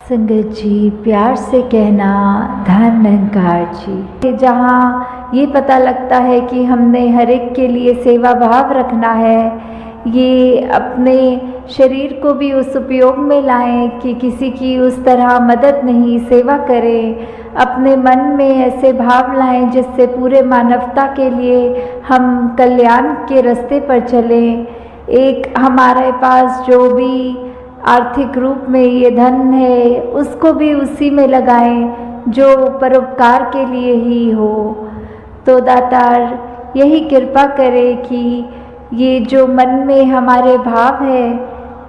संगत जी, प्यार से कहना धन अहंकार जी। जहाँ ये पता लगता है कि हमने हर एक के लिए सेवा भाव रखना है, ये अपने शरीर को भी उस उपयोग में लाएं कि किसी की उस तरह मदद नहीं, सेवा करें। अपने मन में ऐसे भाव लाएं जिससे पूरे मानवता के लिए हम कल्याण के रास्ते पर चलें। एक हमारे पास जो भी आर्थिक रूप में ये धन है उसको भी उसी में लगाएं जो परोपकार के लिए ही हो। तो दातार यही कृपा करे कि ये जो मन में हमारे भाव है,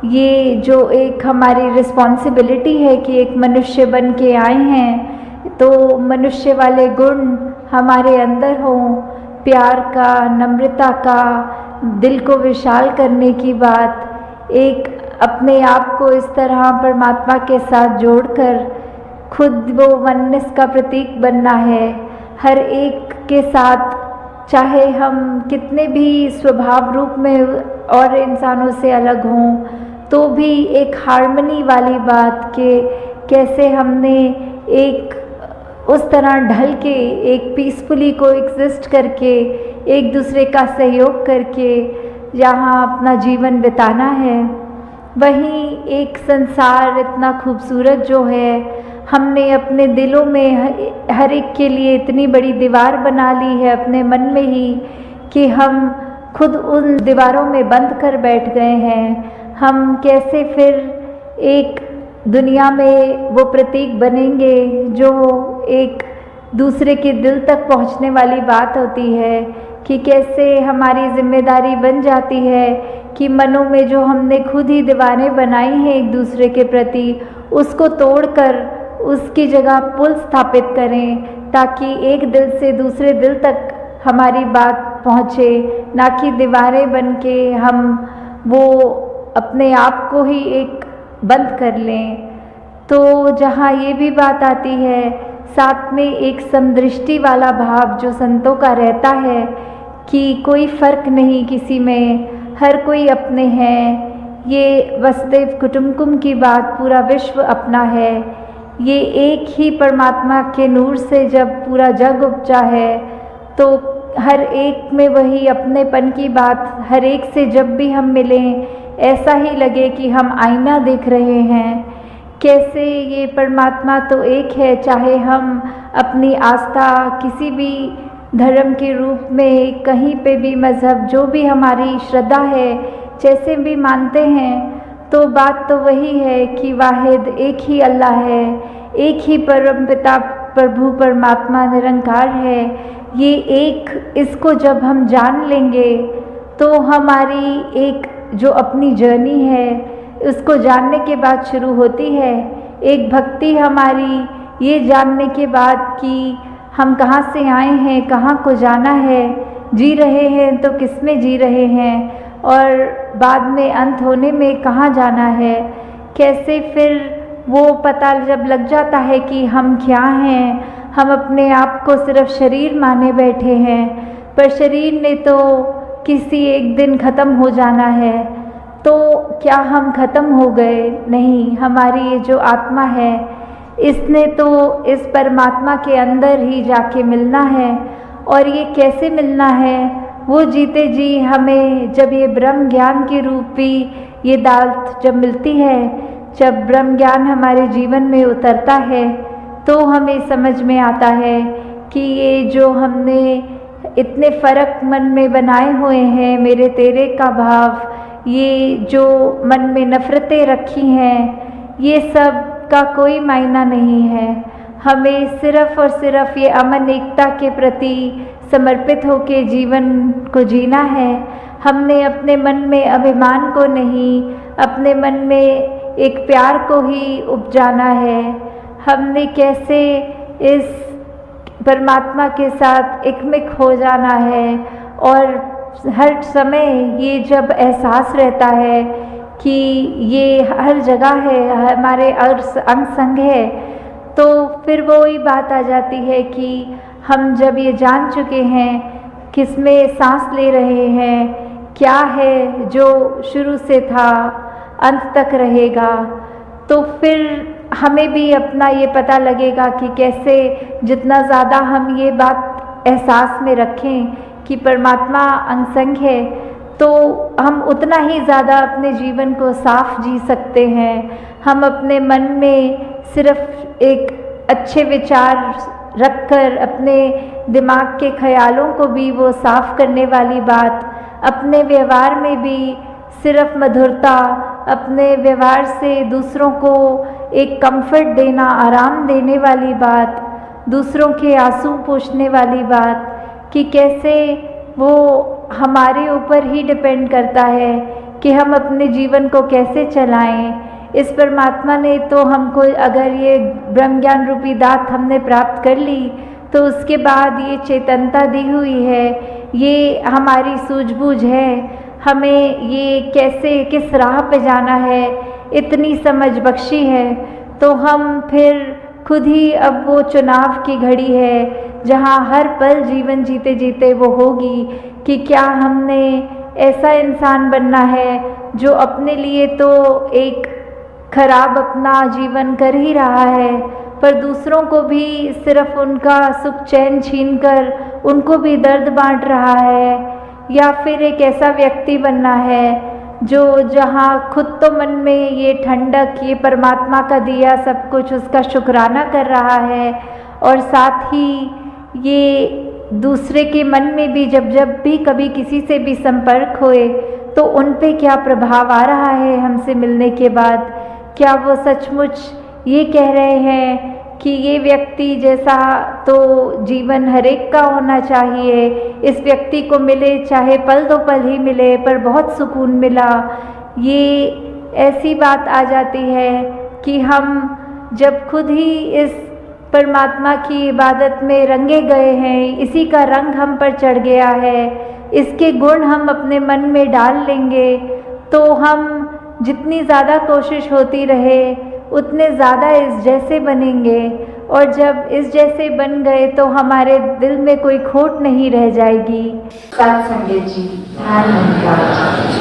ये जो एक हमारी रिस्पॉन्सिबिलिटी है कि एक मनुष्य बन के आए हैं, तो मनुष्य वाले गुण हमारे अंदर हों। प्यार का, नम्रता का, दिल को विशाल करने की बात, एक अपने आप को इस तरह परमात्मा के साथ जोड़कर खुद वो वननेस का प्रतीक बनना है। हर एक के साथ, चाहे हम कितने भी स्वभाव रूप में और इंसानों से अलग हों, तो भी एक हार्मनी वाली बात के कैसे हमने एक उस तरह ढल के एक पीसफुली को एग्जिस्ट करके एक दूसरे का सहयोग करके जहाँ अपना जीवन बिताना है। वहीं एक संसार इतना खूबसूरत जो है, हमने अपने दिलों में हर एक के लिए इतनी बड़ी दीवार बना ली है अपने मन में ही कि हम खुद उन दीवारों में बंद कर बैठ गए हैं। हम कैसे फिर एक दुनिया में वो प्रतीक बनेंगे जो एक दूसरे के दिल तक पहुंचने वाली बात होती है, कि कैसे हमारी जिम्मेदारी बन जाती है कि मनों में जो हमने खुद ही दीवारें बनाई हैं एक दूसरे के प्रति, उसको तोड़कर उसकी जगह पुल स्थापित करें, ताकि एक दिल से दूसरे दिल तक हमारी बात पहुँचे, ना कि दीवारें बन के हम वो अपने आप को ही एक बंद कर लें। तो जहाँ ये भी बात आती है, साथ में एक समदृष्टि वाला भाव जो संतों का रहता है कि कोई फ़र्क नहीं किसी में, हर कोई अपने हैं। ये वसुदेव कुटुंबकम की बात, पूरा विश्व अपना है। ये एक ही परमात्मा के नूर से जब पूरा जग उपजा है, तो हर एक में वही अपनेपन की बात, हर एक से जब भी हम मिलें ऐसा ही लगे कि हम आईना देख रहे हैं। कैसे ये परमात्मा तो एक है, चाहे हम अपनी आस्था किसी भी धर्म के रूप में, कहीं पे भी मज़हब, जो भी हमारी श्रद्धा है, जैसे भी मानते हैं, तो बात तो वही है कि वाहिद एक ही अल्लाह है, एक ही परम पिता प्रभु परमात्मा निरंकार है। ये एक, इसको जब हम जान लेंगे तो हमारी एक जो अपनी जर्नी है उसको जानने के बाद शुरू होती है। एक भक्ति हमारी ये जानने के बाद कि हम कहाँ से आए हैं, कहाँ को जाना है, जी रहे हैं तो किस में जी रहे हैं, और बाद में अंत होने में कहाँ जाना है। कैसे फिर वो पता जब लग जाता है कि हम क्या हैं, हम अपने आप को सिर्फ शरीर माने बैठे हैं, पर शरीर ने तो किसी एक दिन ख़त्म हो जाना है। तो क्या हम ख़त्म हो गए? नहीं, हमारी ये जो आत्मा है इसने तो इस परमात्मा के अंदर ही जाके मिलना है। और ये कैसे मिलना है? वो जीते जी हमें जब ये ब्रह्म ज्ञान की रूपी ये दात जब मिलती है, जब ब्रह्म ज्ञान हमारे जीवन में उतरता है, तो हमें समझ में आता है कि ये जो हमने इतने फ़र्क मन में बनाए हुए हैं, मेरे तेरे का भाव, ये जो मन में नफ़रतें रखी हैं, ये सब का कोई मायना नहीं है। हमें सिर्फ़ और सिर्फ ये अमन एकता के प्रति समर्पित होकर जीवन को जीना है। हमने अपने मन में अभिमान को नहीं, अपने मन में एक प्यार को ही उपजाना है। हमने कैसे इस परमात्मा के साथ एकमिक हो जाना है, और हर समय ये जब एहसास रहता है कि ये हर जगह है, हमारे अंग संग है, तो फिर वो ही बात आ जाती है कि हम जब ये जान चुके हैं किस में सांस ले रहे हैं, क्या है जो शुरू से था अंत तक रहेगा, तो फिर हमें भी अपना ये पता लगेगा कि कैसे जितना ज़्यादा हम ये बात एहसास में रखें कि परमात्मा अंगसंग है, तो हम उतना ही ज़्यादा अपने जीवन को साफ जी सकते हैं। हम अपने मन में सिर्फ एक अच्छे विचार रखकर अपने दिमाग के ख्यालों को भी वो साफ करने वाली बात, अपने व्यवहार में भी सिर्फ मधुरता, अपने व्यवहार से दूसरों को एक कंफर्ट देना, आराम देने वाली बात, दूसरों के आंसू पोंछने वाली बात, कि कैसे वो हमारे ऊपर ही डिपेंड करता है कि हम अपने जीवन को कैसे चलाएं। इस परमात्मा ने तो हमको, अगर ये ब्रह्म ज्ञान रूपी दात हमने प्राप्त कर ली, तो उसके बाद ये चेतनता दी हुई है, ये हमारी सूझबूझ है, हमें ये कैसे किस राह पे जाना है, इतनी समझ बख्शी है। तो हम फिर खुद ही, अब वो चुनाव की घड़ी है जहाँ हर पल जीवन जीते जीते वो होगी कि क्या हमने ऐसा इंसान बनना है जो अपने लिए तो एक खराब अपना जीवन कर ही रहा है, पर दूसरों को भी सिर्फ उनका सुख चैन छीनकर उनको भी दर्द बांट रहा है, या फिर एक ऐसा व्यक्ति बनना है जो जहाँ खुद तो मन में ये ठंडक, ये परमात्मा का दिया सब कुछ, उसका शुक्राना कर रहा है, और साथ ही ये दूसरे के मन में भी जब जब भी कभी किसी से भी संपर्क होए तो उन पे क्या प्रभाव आ रहा है हमसे मिलने के बाद, क्या वो सचमुच ये कह रहे हैं कि ये व्यक्ति जैसा तो जीवन हर एक का होना चाहिए, इस व्यक्ति को मिले चाहे पल दो पल ही मिले पर बहुत सुकून मिला। ये ऐसी बात आ जाती है कि हम जब खुद ही इस परमात्मा की इबादत में रंगे गए हैं, इसी का रंग हम पर चढ़ गया है, इसके गुण हम अपने मन में डाल लेंगे, तो हम जितनी ज़्यादा कोशिश होती रहे उतने ज़्यादा इस जैसे बनेंगे, और जब इस जैसे बन गए तो हमारे दिल में कोई खोट नहीं रह जाएगी। सत्संग जी, ध्यान